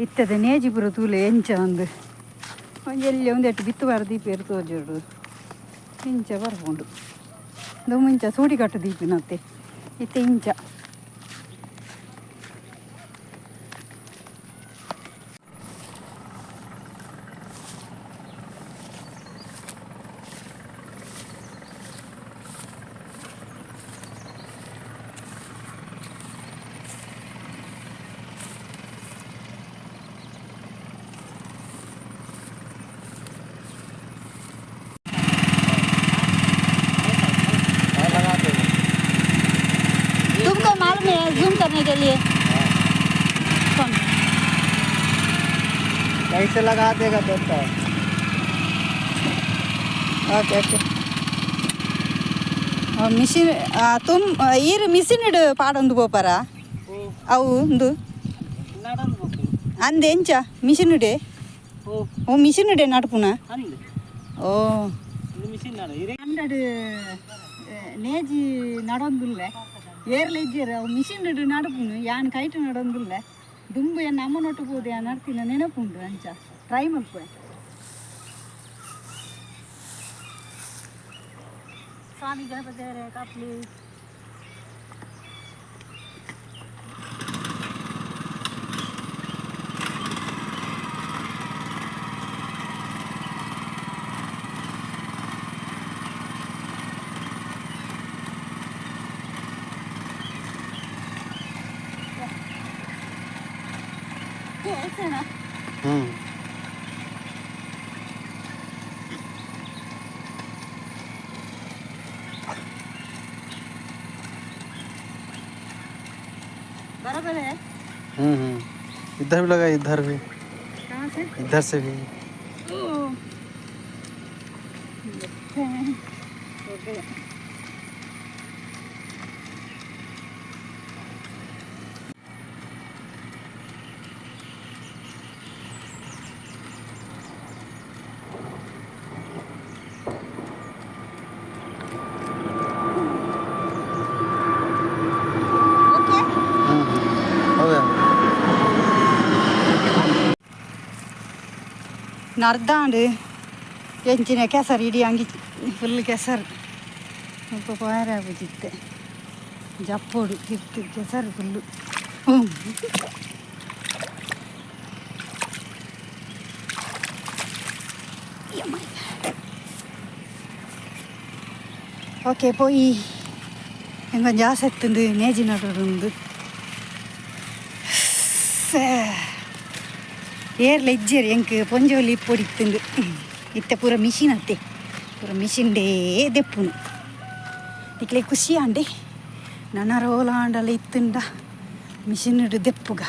ಇತ್ತದೆ ನೇಜಿಪುರ ತೂಲೆ ಎಂಚ ಒಂದು ಎಲ್ಲಿ ಒಂದೆಟ್ಟು ಬಿತ್ತುಬಾರ ದೀಪ ಇರ್ತೋಜೋಡು ಇಂಚ ಬರ್ಕೊಂಡು ಇದು ಮುಂಚ ಸೂಡಿ ಕಟ್ಟು ದೀಪಿನತ್ತೆ ಇತ್ತೆ ಇಂಚ जूम करने के लिए कौन कैसे लगा देगा दोस्तों ओके ओके मिशन तुम ये मिशन इड पाडोंदु पोपारा अವು ಒಂದು ಅಂದೆ ಎಂಚ ಮಿಷನ್ ಇಡೆ ಓ ಮಿಷನ್ ಇಡೆ ನಡ್ಪುನ ಓ ಮಿಷನ್ ನಡ 100 ನೇಜಿ ನಡೊಂದುಲ್ಲೆ ಏರ್ಲ ಇದ್ದೀರ ಮಿಷಿನ್ ಇಡು ನಡುಪುನು ಯಾನ್ ಕೈಟು ನಡೊಂದಿಲ್ಲ ದುಂಬು ಏನು ಅಮ್ಮ ನೊಟ್ಟುಬೋದು ಯಾನ್ ನಡ್ತಿನ ನೆನಪುಂಡು ಅಂಚ ಟ್ರೈ ಮಲ್ಪ ಸ್ವಾಮಿ ಗಣಪತಿಯವರೇ ಕಪ್ಲಿ बराबर है। इधर भी लगा इधर भी कहाँ से इधर से भी ओके ನರ್ದಾಂಡು ಎಂಚಿನ ಕೆಸರು ಇಡೀ ಅಂಗಿ ಫುಲ್ ಕೆಸರು ಸ್ವಲ್ಪ ಪಾರ ಬಿದ್ದಿತ್ತೆ ಜಪ್ಪೋಡು ಇತ್ತು ಕೆಸರು ಫುಲ್ಲು ഓക്കെ പോയി എങ്ങനെ ജാസെത്തുണ്ട് നേജി നടുണ്ട് ಏರ್ಲ ಇಜ್ಜೇರಿ ಎಂಕ್ ಪೊಂಜೋಲಿ ಇಪ್ಪೊಡಿತ್ತುಂಡು ಇತ್ತೆ ಪೂರ ಮಿಷಿನ್ ಅತ್ತೆ ಪೂರ ಮಿಷಿನ್ಡೇ ದೆಪ್ಪುನು ಇಕ್ಲೆ ಖುಷಿ ಅಂಡೆ ನನ್ನ ರೋಲಾಂಡಲ್ಲ ಇತ್ತುಂಡ ಮಿಷಿನ್ ಇಡು ದೆಪ್ಪುಗ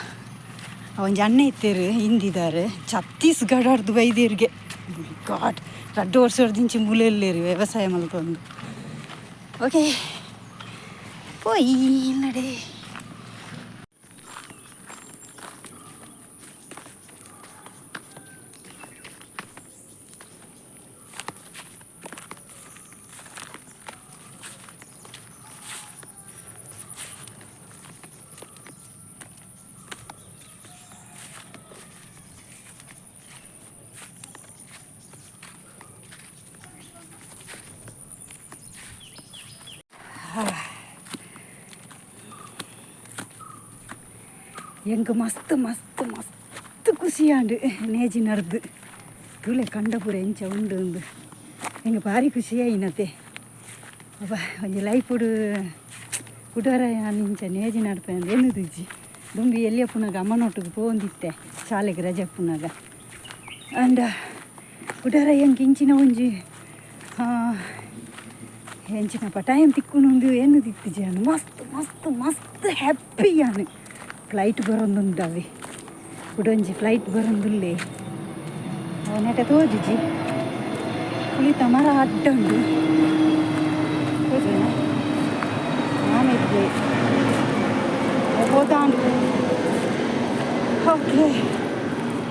ಅವನ್ ಅಣ್ಣ ಇತ್ತೇರು ಹಿಂದಿದ್ದಾರೆ ಛತ್ತೀಸ್ಗಢ ಹೊಡೆದು ಬೈದೇರಿಗೆ ಗಾಡ್ 2 ವರ್ಷ ಹೊಡೆದಿಂಚಿ ಮೂಲೆಯಲ್ಲೇರು ವ್ಯವಸಾಯ ಮಲ್ಕೊಂಡು ಓಕೆ ಪೋಯಿ ನಡೆ ಎಂಗೆ ಮಸ್ತ್ ಮಸ್ತ್ ಮಸ್ತ್ ಖುಷಿಯಾಂಡು ನೇಜಿ ನಡ್ದು ತುಳೆ ಕಂಡಪುರ ಎಂಚ ಉಂಡು ಒಂದು ಎಂಗೆ ಭಾರಿ ಖುಷಿಯಾಯಿನತೆ ಅಪ್ಪ ಒಂಜಿ ಲೈಫುಡು ಕುಡಾರ ಇಂಚ ನೇಜಿ ನಡ್ಪೆ ಅಂದ್ರೆ ಎನ್ನುದಿಜ್ಜಿ ದುಂಬಿ ಎಲ್ಲಿಯ ಪುನಗ ಅಮ್ಮನೊಟ್ಟಿಗೆ ಪೋಂದಿತ್ತೆ ಶಾಲೆಗೆ ರಜೆ ಪುನಗ ಅಂಡ ಕುಡಾರ ಎಂಗೆ ಇಂಚಿನ ಒಂಜಿ ಎಂಚಿನಪ್ಪ ಟೈಮ್ ತಿಕ್ಕೊಂಡು ಎನ್ನುದಿತ್ತು ಜಾನು ಮಸ್ತ್ ಮಸ್ತ್ ಮಸ್ತ್ ಹ್ಯಾಪಿ ಯಾನು ಫ್ಲೈಟ್ ಬರೋದುಂಟವೆ ಕುಡೊಂಜಿ ಫ್ಲೈಟ್ ಬರೋದಿಲ್ಲೇ ನೆಟ ತೋಜಿಜಿ ಕುಳಿತ ಮರ ಅಡ್ಡ ಉಂಟು ನಾನಿದ್ದೆ ಹೋದಾಂಡು ಓಕೆ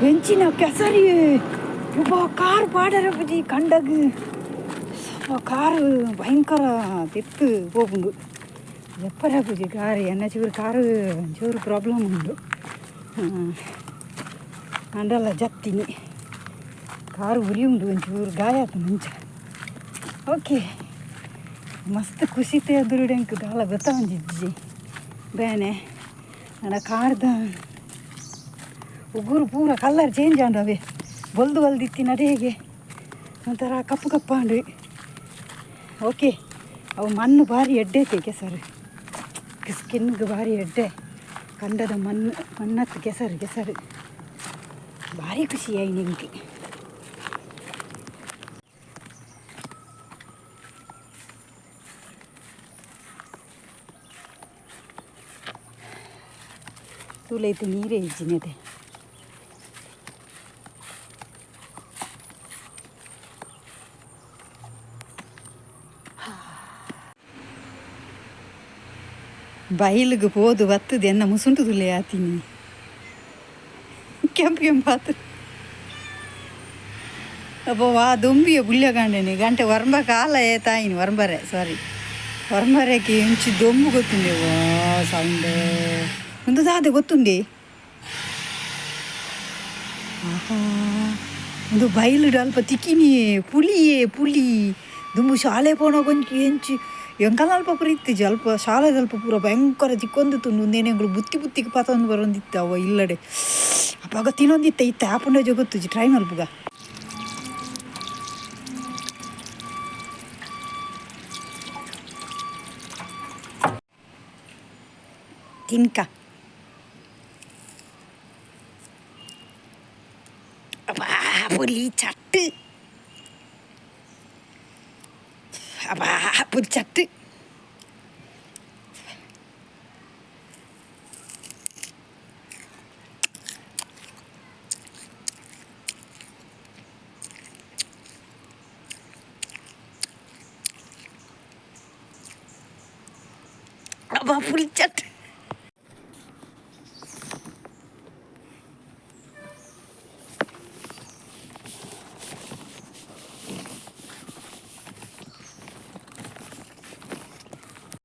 ಹೆಂಚಿನ ಕೆಸರಿ ಒಬ್ಬ ಕಾರು ಪಾಡರ ಬುಜಿ ಕಂಡಗ ಕಾರು ಭಯಂಕರ ತೆತ್ತು ಹೋಗುಂಡು ಎಪ್ಪರ ಬುಜಿ ಕಾರು ಎನ್ನ ಚೂರು ಕಾರು ಚೂರು ಪ್ರಾಬ್ಲಮ್ ಉಂಡು ಅಂಡಲ್ಲ ಜತ್ತೀನಿ ಕಾರು ಉರಿ ಉಂಡು ಒಂಚೂರು ಗಾಯ ಆಯ್ತು ಮುಂಚೆ. ಓಕೆ ಮಸ್ತ್ ಖುಷಿ ತೆಗೆದುರುಡು ಎಂಕ್ ದಾಲ ಗೊತ್ತಂಜಿಜ್ಜಿ ಬೇನೆ ನನ್ನ ಕಾರ್ದ ಉಗುರು ಪೂರ ಕಲರ್ ಚೇಂಜ್ ಆಂಡವೆ ಬೊಲ್ದು ಬಲ್ದಿತ್ತಿ ನಡೆಗೆ ಒಂಥರ ಕಪ್ಪು ಕಪ್ಪಾಂಡು. ಓಕೆ ಅವು ಮಣ್ಣು ಭಾರಿ ಎಡ್ಡೈತೆ ಕೆಸರು, ಸ್ಕಿನ್ಗೆ ಭಾರಿ ಎಡ್ಡೆ, ಕಂಡದ ಮಣ್ಣತ್ತು ಕೆಸರು ಭಾರಿ ಖುಷಿಯಾಗಿ ನಿಂಗೆ. ತೂಲೈತೆ ನೀರೇ ಇಜ್ಜಿನದೆ. ಬಯಲಿಗೆ ಹೋದು ಬತ್ತದು ಎನ್ನ ಮುಸುಂಟು ತುಲೆ ಆತೀನಿ ಕೆಂಪಾತು ಅಪ್ಪ ವಾ ದೊಂಬಿಯ ಬುಲ್ಯ ಗಂಡನೆ ಗಂಟೆ ವರ್ಂಬ ಕಾಲ ತಾಯಿನಿ ವರ್ಂಬರೆ ವರ್ಂಬರೆಗೆ ಇಂಚು ದೊಂಬು ಗೊತ್ತುಂಡೆ ವಾ ಸೌಂಡ್ ಒಂದು ದಾದೆ ಗೊತ್ತುಂಡೆ. ಆಹಾ ಒಂದು ಬಯಲು ಅಲ್ಪ ತಿಕ್ಕಿನಿ ಪುಲಿ ದುಂಬು ಶಾಲೆ ಪೋಣ ಕೊಂಚು ಎಂಚು ಎಂಕಲ್ ಅಲ್ಪ ಪೂರ ಇತ್ತಿಜಿ ಅಲ್ಪ ಶಾಲೆದ ಅಲ್ಪ ಪೂರ ಭಯಂಕರ ಚಿಕ್ಕೊಂದು ತುಂಡು ಒಂದೇನೆಗಳು ಬುತ್ತಿಗೆ ಪಾತೊಂದು ಬರೋಂದಿತ್ತು ಅವ ಇಲ್ಲಡೆ ಅಪ್ಪಾಗ ತಿನ್ನೊಂದಿತ್ತ ಆಪುಂಡ ಜೊಗೊತ್ತುಜಿ ಟ್ರೈ ಮಲ್ಪುಗ ತಿನ್ಕ ಅಬ್ಬಾ ಪುಲಿ ಚಟ್ಟು ಅಬ್ಬಾ ಪುಲಿ ಚಟ್ಟು ಅಬ್ಬಾ ಪುಲಿ ಚಟ್ಟು